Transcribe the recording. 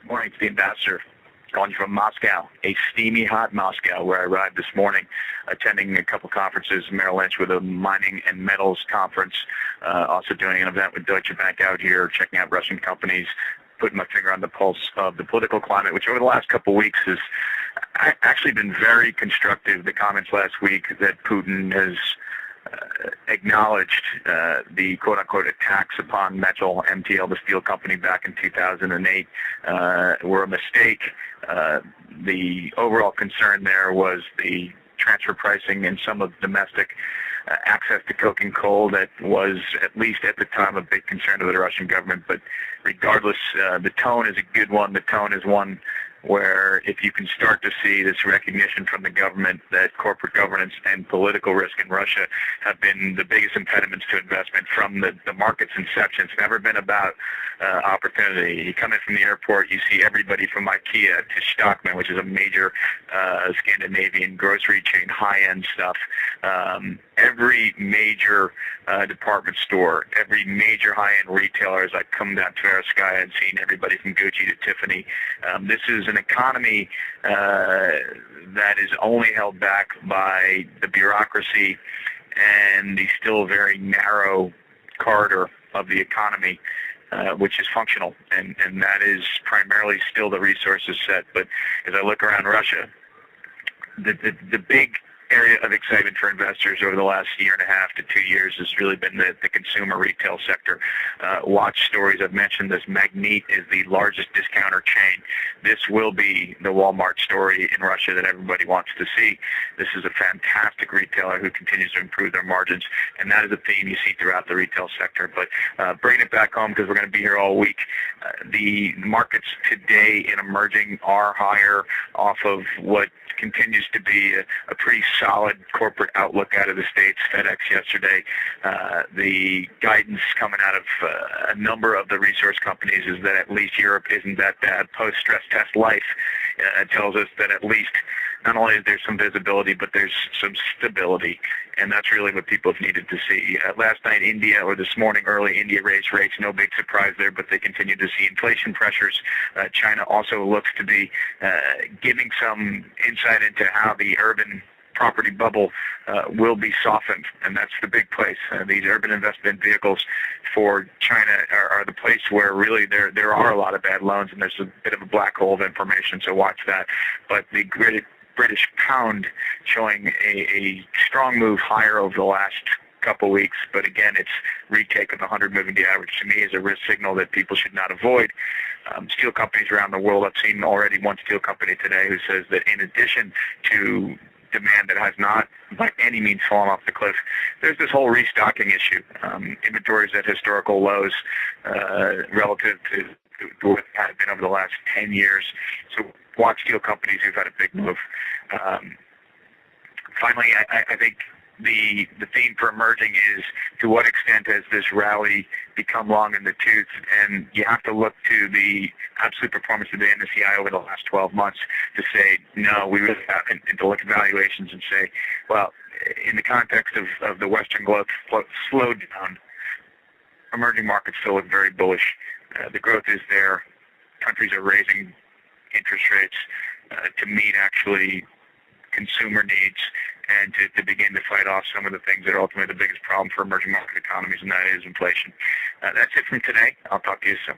Morning, it's the ambassador calling you from Moscow, a steamy hot Moscow, where I arrived this morning, attending a couple conferences in Merrill Lynch with a mining and metals conference, also doing an event with Deutsche Bank out here, checking out Russian companies, putting my finger on the pulse of the political climate, which over the last couple of weeks has actually been very constructive. The comments last week that Putin has acknowledged the quote-unquote attacks upon Metals, MTL, the steel company back in 2008, were a mistake. The overall concern there was the transfer pricing and some of the domestic access to coke and coal that was, at least at the time, a big concern to the Russian government. But regardless, the tone is a good one. The tone is one where if you can start to see this recognition from the government that corporate governance and political risk in Russia have been the biggest impediments to investment from the market's inception. It's never been about opportunity. You come in from the airport, you see everybody from IKEA to Stockmann, which is a major Scandinavian grocery chain, high-end stuff. Every major department store, every major high-end retailer, as I come down Tverskaya and seen everybody from Gucci to Tiffany. This is an economy that is only held back by the bureaucracy and the still very narrow corridor of the economy, which is functional, and that is primarily still the resources set. But as I look around Russia, the big area of excitement for investors over the last year and a half to 2 years has really been the consumer retail sector. Watch stories. I've mentioned this. Magnit is the largest discounter chain. This will be the Walmart story in Russia that everybody wants to see. This is a fantastic retailer who continues to improve their margins, and that is a theme you see throughout the retail sector. But bringing it back home, because we're going to be here all week, the markets today in emerging are higher off of what continues to be a pretty solid corporate outlook out of the States. FedEx yesterday, the guidance coming out of a number of the resource companies is that at least Europe isn't that bad. Post-stress test life tells us that at least not only is there some visibility, but there's some stability, and that's really what people have needed to see. Last night, India, or this morning early, India raised rates. No big surprise there, but they continue to see inflation pressures. China also looks to be giving some insight into how the urban property bubble will be softened, and that's the big place. These urban investment vehicles for China are the place where really there are a lot of bad loans, and there's a bit of a black hole of information, so watch that. But the British pound showing a strong move higher over the last couple weeks, but again, its retake of the 100 moving day average to me is a risk signal that people should not avoid. Steel companies around the world, I've seen already one steel company today who says that in addition to demand that has not by any means fallen off the cliff, there's this whole restocking issue. Inventories at historical lows relative to what had been over the last 10 years. So watch steel companies who've had a big move. Finally, I think the theme for emerging is to what extent has this rally become long in the tooth, and you have to look to the absolute performance of the MSCI over the last 12 months to say, no, we really haven't, and to look at valuations and say, well, in the context of the Western globe slowed down, emerging markets still look very bullish. The growth is there. Countries are raising interest rates to meet actually consumer needs and to begin to fight off some of the things that are ultimately the biggest problem for emerging market economies, and that is inflation. That's it from today. I'll talk to you soon.